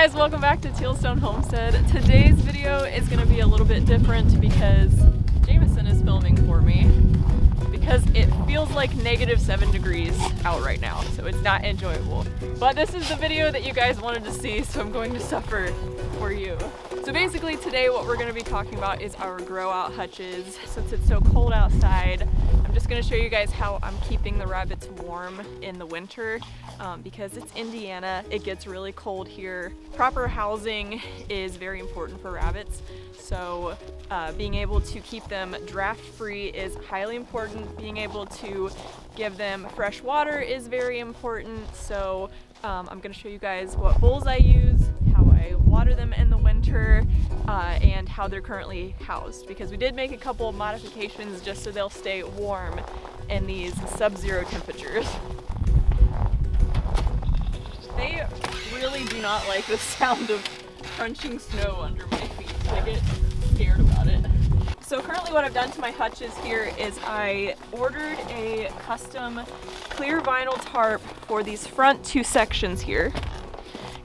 guys, welcome back to Teal Homestead. Today's video is going to be a little bit different because Jameson is filming for me because it feels like -7 degrees out right now, so it's not enjoyable. But this is the video that you guys wanted to see, so I'm going to suffer for you. So basically today what we're going to be talking about is our grow out hutches. Since it's so cold outside, I'm just going to show you guys how I'm keeping the rabbits warm in the winter. Because it's Indiana, it gets really cold here. Proper housing is very important for rabbits, so being able to keep them draft free is highly important. Being able to give them fresh water is very important, so I'm going to show you guys what bowls I use, how I water them in the winter, and how they're currently housed, because we did make a couple of modifications just so they'll stay warm in these sub-zero temperatures. They really do not like the sound of crunching snow under my feet. I get scared about it. So currently what I've done to my hutches here is I ordered a custom clear vinyl tarp for these front two sections here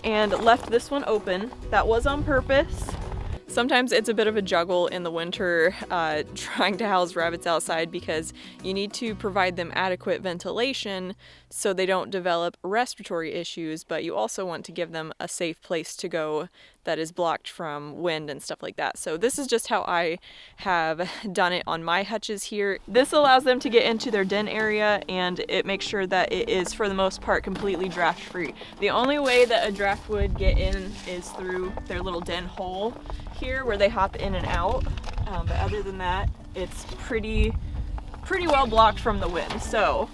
and left this one open. That was on purpose. Sometimes it's a bit of a juggle in the winter trying to house rabbits outside because you need to provide them adequate ventilation so they don't develop respiratory issues, but you also want to give them a safe place to go that is blocked from wind and stuff like that. So this is just how I have done it on my hutches here. This allows them to get into their den area, and it makes sure that it is for the most part completely draft free. The only way that a draft would get in is through their little den hole here where they hop in and out, but other than that it's pretty well blocked from the wind. So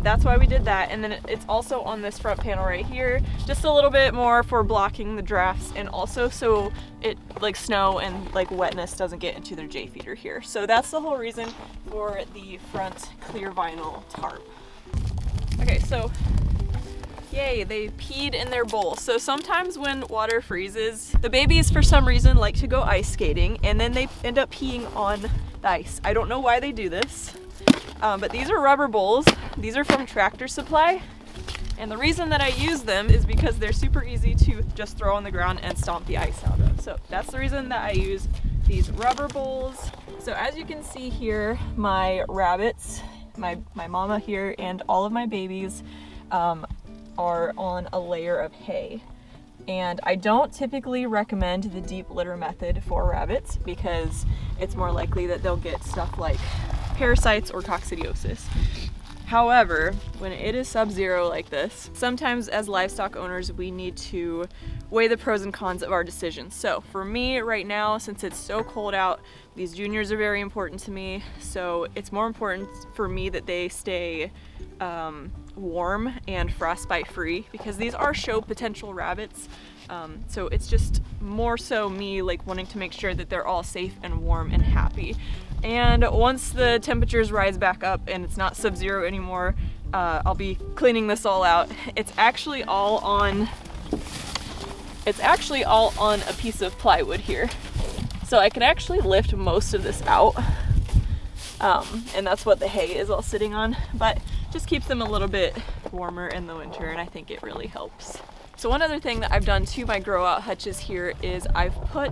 that's why we did that. And then it's also on this front panel right here, just a little bit more for blocking the drafts, and also so it like snow and like wetness doesn't get into their J feeder here. So that's the whole reason for the front clear vinyl tarp. Okay, so yay, they peed in their bowl. So sometimes when water freezes, the babies for some reason like to go ice skating, and then they end up peeing on the ice. I don't know why they do this, but these are rubber bowls. These are from Tractor Supply, and the reason that I use them is because they're super easy to just throw on the ground and stomp the ice out of. So that's the reason that I use these rubber bowls. So as you can see here, my rabbits, my mama here, and all of my babies are on a layer of hay. And I don't typically recommend the deep litter method for rabbits because it's more likely that they'll get stuff like parasites or coccidiosis. However, when it is sub-zero like this, sometimes as livestock owners we need to weigh the pros and cons of our decisions. So for me right now, since it's so cold out, these juniors are very important to me, so it's more important for me that they stay warm and frostbite free because these are show potential rabbits. So it's just more so me like wanting to make sure that they're all safe and warm and happy. And once the temperatures rise back up and it's not sub-zero anymore, I'll be cleaning this all out. It's actually all on a piece of plywood here. So I can actually lift most of this out. And that's what the hay is all sitting on, but just keeps them a little bit warmer in the winter, and I think it really helps. So one other thing that I've done to my grow out hutches here is I've put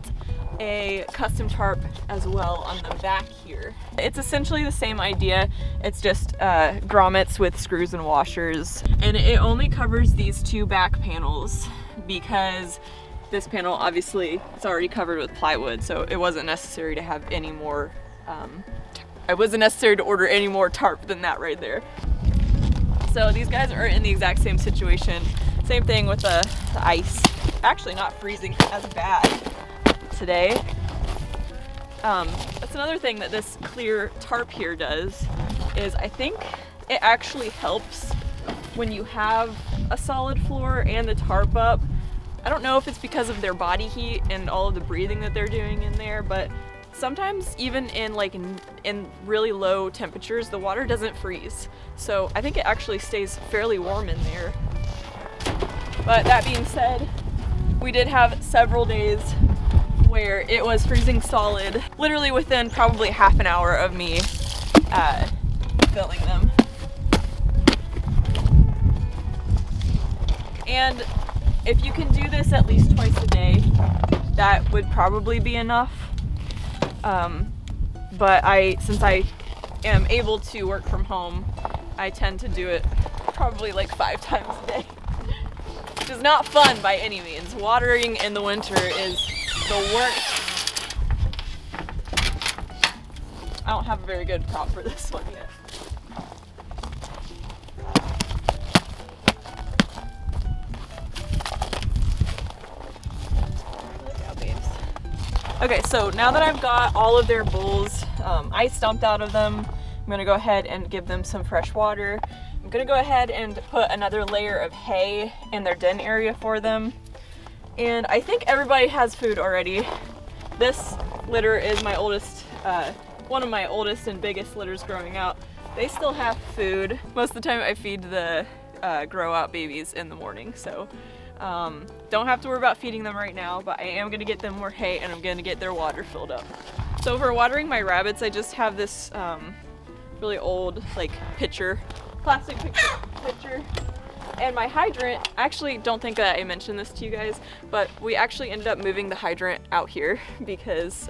a custom tarp as well on the back here. It's essentially the same idea. It's just grommets with screws and washers, and it only covers these two back panels because this panel obviously it's already covered with plywood, so it wasn't necessary to have any more it wasn't necessary to order any more tarp than that right there. So these guys are in the exact same situation. Same thing with the ice. Actually not freezing as bad today. That's another thing that this clear tarp here does, is I think it actually helps when you have a solid floor and the tarp up. I don't know if it's because of their body heat and all of the breathing that they're doing in there, but sometimes even in really low temperatures, the water doesn't freeze. So I think it actually stays fairly warm in there. But that being said, we did have several days where it was freezing solid, literally within probably half an hour of me filling them. And if you can do this at least twice a day, that would probably be enough. But since I am able to work from home, I tend to do it probably like 5 times a day. Which is not fun by any means. Watering in the winter is the worst. I don't have a very good prop for this one yet. Okay, so now that I've got all of their bowls ice dumped out of them, I'm gonna go ahead and give them some fresh water. I'm gonna go ahead and put another layer of hay in their den area for them. And I think everybody has food already. This litter is my oldest, one of my oldest and biggest litters growing out. They still have food. Most of the time I feed the grow out babies in the morning, so don't have to worry about feeding them right now, but I am gonna get them more hay and I'm gonna get their water filled up. So for watering my rabbits, I just have this really old like pitcher, plastic pitcher. And my hydrant, I actually don't think that I mentioned this to you guys, but we actually ended up moving the hydrant out here because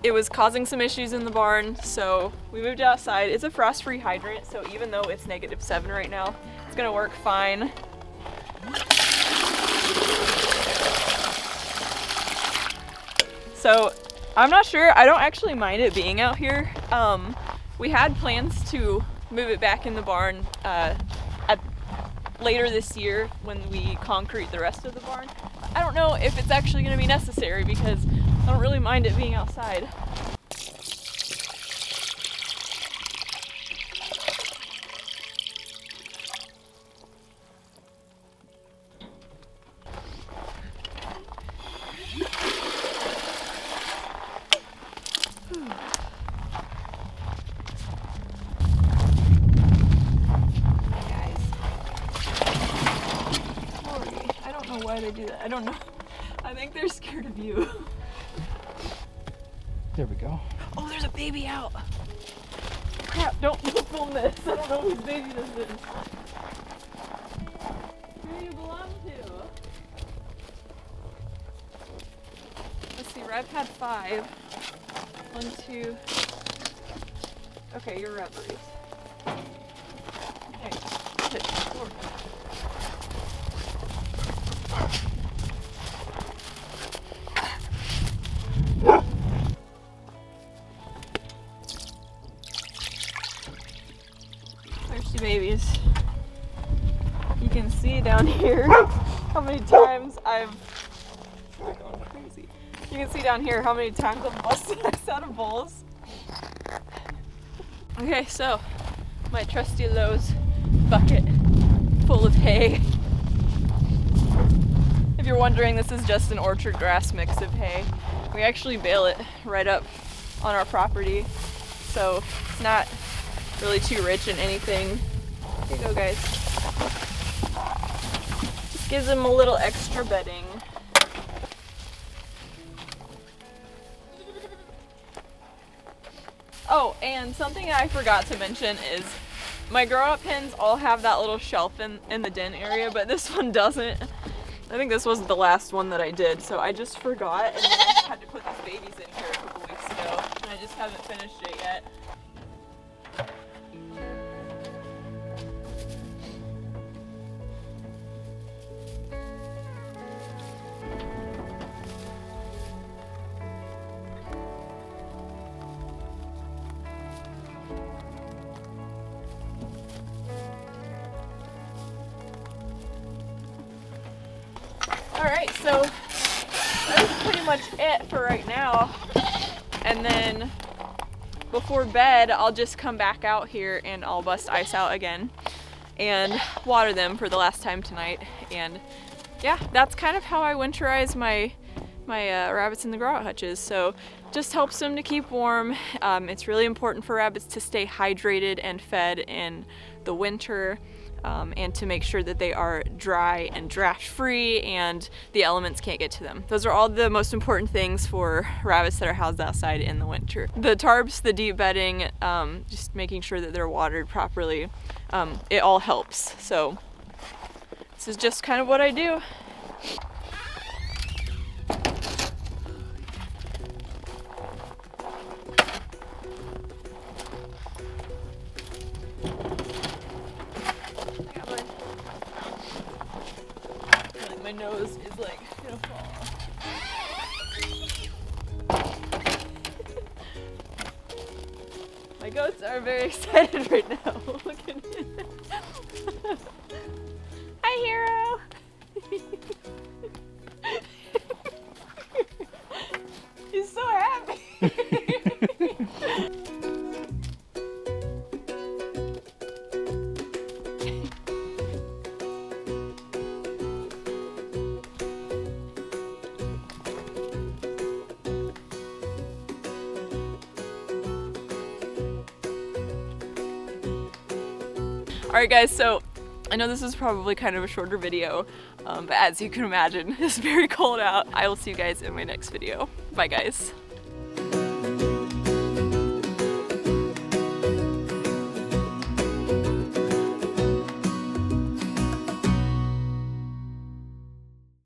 it was causing some issues in the barn, so we moved it outside. It's a frost-free hydrant, so even though it's -7 right now, it's gonna work fine. So I'm not sure, I don't actually mind it being out here. We had plans to move it back in the barn later this year when we concrete the rest of the barn. I don't know if it's actually going to be necessary because I don't really mind it being outside. Why they do that, I don't know. I think they're scared of you. There we go. Oh, there's a baby out. Crap, don't film this. I don't know whose baby this is. Who do you belong to? Let's see, Rev had 5. 1, 2. Okay, you're Reveries. Okay, sit forward. Thirsty babies. You can see down here how many times I've going crazy. You can see down here how many times I've busted this out of bowls. Okay, so my trusty Lowe's bucket full of hay. If you're wondering, this is just an orchard grass mix of hay. We actually bale it right up on our property, so it's not really too rich in anything. Here you go, guys. Just gives them a little extra bedding. Oh, and something I forgot to mention is my grow-out pens all have that little shelf in the den area, but this one doesn't. I think this was the last one that I did, so I just forgot, and then I had to put these babies in here a couple weeks ago, and I just haven't finished it yet. Alright, so that's pretty much it for right now. And then before bed, I'll just come back out here and I'll bust ice out again and water them for the last time tonight. And yeah, that's kind of how I winterize my rabbits in the grow-out hutches. So just helps them to keep warm. It's really important for rabbits to stay hydrated and fed in the winter. And to make sure that they are dry and draft free and the elements can't get to them. Those are all the most important things for rabbits that are housed outside in the winter. The tarps, the deep bedding, just making sure that they're watered properly, it all helps. So This is just kind of what I do. My nose is like gonna fall off. My goats are very excited right now. Look at it. Hi, Hero. He's so happy. Alright guys, so I know this is probably kind of a shorter video, but as you can imagine, it's very cold out. I will see you guys in my next video. Bye guys.